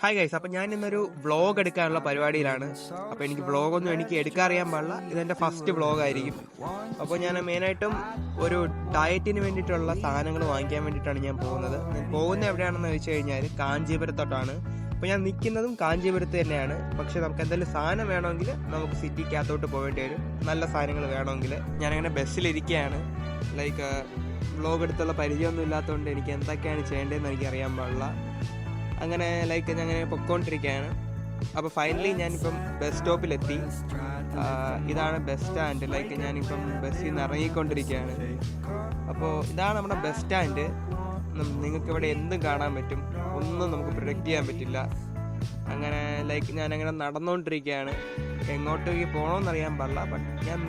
Hi guys, അപ്പോൾ ഞാൻ ഇന്നൊരു വ്ളോഗ് എടുക്കാനുള്ള പരിപാടിയിലാണ്. അപ്പോൾ എനിക്ക് വ്ളോഗൊന്നും എനിക്ക് എടുക്കാൻ അറിയാൻ പാടില്ല. ഇതെൻ്റെ ഫസ്റ്റ് വ്ളോഗായിരിക്കും. അപ്പോൾ ഞാൻ മെയിനായിട്ടും ഒരു ഡയറ്റിന് വേണ്ടിയിട്ടുള്ള സാധനങ്ങൾ വാങ്ങിക്കാൻ വേണ്ടിയിട്ടാണ് ഞാൻ പോകുന്നത്. ഞാൻ പോകുന്നത് എവിടെയാണെന്ന് ചോദിച്ചു കഴിഞ്ഞാൽ കാഞ്ചീപുരത്തോട്ടാണ്. അപ്പോൾ ഞാൻ നിൽക്കുന്നതും കാഞ്ചീപുരത്ത് തന്നെയാണ്. പക്ഷേ നമുക്ക് എന്തെങ്കിലും സാധനം വേണമെങ്കിൽ നമുക്ക് സിറ്റിക്കകത്തോട്ട് പോകേണ്ടി വരും. നല്ല സാധനങ്ങൾ വേണമെങ്കിൽ ഞാനങ്ങനെ ബസ്സിലിരിക്കുകയാണ്. ലൈക്ക് വ്ളോഗ് എടുത്തുള്ള പരിചയമൊന്നും ഇല്ലാത്തതുകൊണ്ട് എനിക്ക് എന്തൊക്കെയാണ് ചെയ്യേണ്ടതെന്ന് എനിക്ക് അറിയാൻ പാടില്ല. അങ്ങനെ ലൈക്ക് ഞാൻ അങ്ങനെ പൊയ്ക്കൊണ്ടിരിക്കുകയാണ്. അപ്പോൾ ഫൈനലി ഞാനിപ്പം ബസ് സ്റ്റോപ്പിലെത്തി. ഇതാണ് ബസ് സ്റ്റാൻഡ്. ലൈക്ക് ഞാനിപ്പം ബസ്സിൽ നിന്ന് ഇറങ്ങിക്കൊണ്ടിരിക്കുകയാണ്. അപ്പോൾ ഇതാണ് നമ്മുടെ ബസ് സ്റ്റാൻഡ്. നിങ്ങൾക്ക് ഇവിടെ എന്തും കാണാൻ പറ്റും, ഒന്നും നമുക്ക് പ്രിഡിക്റ്റ് ചെയ്യാൻ പറ്റില്ല. അങ്ങനെ ലൈക്ക് ഞാനങ്ങനെ നടന്നുകൊണ്ടിരിക്കുകയാണ്. എങ്ങോട്ടേക്ക് പോകണമെന്നറിയാൻ പാടില്ല. ബട്ട് ഞാൻ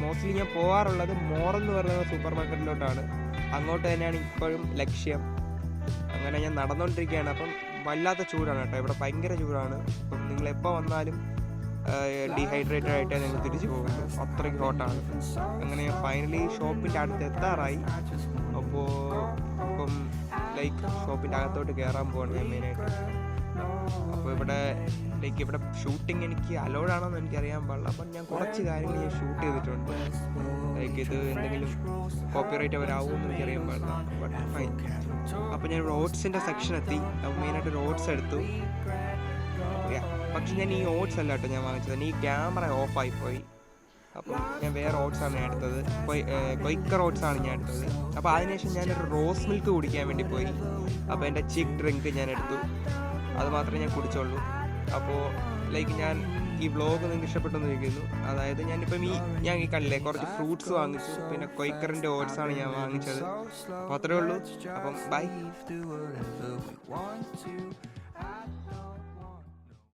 മോസ്റ്റ്ലി ഞാൻ പോകാറുള്ളത് മോറെന്ന് പറയുന്ന സൂപ്പർ മാർക്കറ്റിലോട്ടാണ്. അങ്ങോട്ട് തന്നെയാണ് ഇപ്പോഴും ലക്ഷ്യം. അങ്ങനെ ഞാൻ നടന്നുകൊണ്ടിരിക്കുകയാണ്. അപ്പം വല്ലാത്ത ചൂടാണ് കേട്ടോ, ഇവിടെ ഭയങ്കര ചൂടാണ്. അപ്പം നിങ്ങളെപ്പോൾ വന്നാലും ഡീഹൈഡ്രേറ്റഡ് ആയിട്ടേ നിങ്ങൾ തിരിച്ചു പോകുള്ളൂ, അത്രയ്ക്ക് ഹോട്ടാണ്. അങ്ങനെ ഞാൻ ഫൈനലി ഷോപ്പിൻ്റെ അടുത്ത് എത്താറായി. അപ്പോൾ ഇപ്പം ലൈക്ക് ഷോപ്പിൻ്റെ അകത്തോട്ട് കയറാൻ പോവാണ് ഞാൻ മെയിനായിട്ട്. അപ്പോൾ ഇവിടെ ഷൂട്ടിങ് എനിക്ക് അലൗഡാണോന്ന് എനിക്കറിയാൻ പാടില്ല. അപ്പം ഞാൻ കുറച്ച് കാര്യങ്ങൾ ഞാൻ ഷൂട്ട് ചെയ്തിട്ടുണ്ട്. ലൈക്ക് ഇത് എന്തെങ്കിലും കോപ്പിറൈറ്റ് അവരാവുമെന്ന് എനിക്കറിയാൻ പാടില്ല. But fine. അപ്പോൾ ഞാൻ ഓട്സിൻ്റെ സെക്ഷൻ എത്തി. അപ്പോൾ മെയിനായിട്ട് ഒരു ഓട്സ് എടുത്തു. പക്ഷെ ഞാൻ ഈ ഓട്സ് അല്ല കേട്ടോ ഞാൻ വാങ്ങിച്ചത്. ഈ ക്യാമറ ഓഫായിപ്പോയി. അപ്പം ഞാൻ വേറെ ഓട്സാണ് ഞാൻ എടുത്തത്. ക്വയ്ക്കർ ഓട്സാണ് ഞാൻ എടുത്തത്. അപ്പോൾ അതിനുശേഷം ഞാനൊരു റോസ് മിൽക്ക് കുടിക്കാൻ വേണ്ടി പോയി. അപ്പോൾ എൻ്റെ ചിക്ക് ഡ്രിങ്ക് ഞാൻ എടുത്തു. അത് മാത്രമേ ഞാൻ കുടിച്ചുള്ളൂ. അപ്പോൾ ലൈക്ക് ഞാൻ ഈ വ്ളോഗ് നിങ്ങൾക്ക് ഇഷ്ടപ്പെട്ടെന്ന് ചോദിക്കുന്നു. അതായത് ഞാൻ ഈ കണ്ടില്ലേ കുറച്ച് ഫ്രൂട്ട്സ് വാങ്ങിച്ചു. പിന്നെ ക്വയ്ക്കറിൻ്റെ ഓട്സാണ് ഞാൻ വാങ്ങിച്ചത്. അപ്പോൾ അത്രേ ഉള്ളൂ. അപ്പം ബൈ.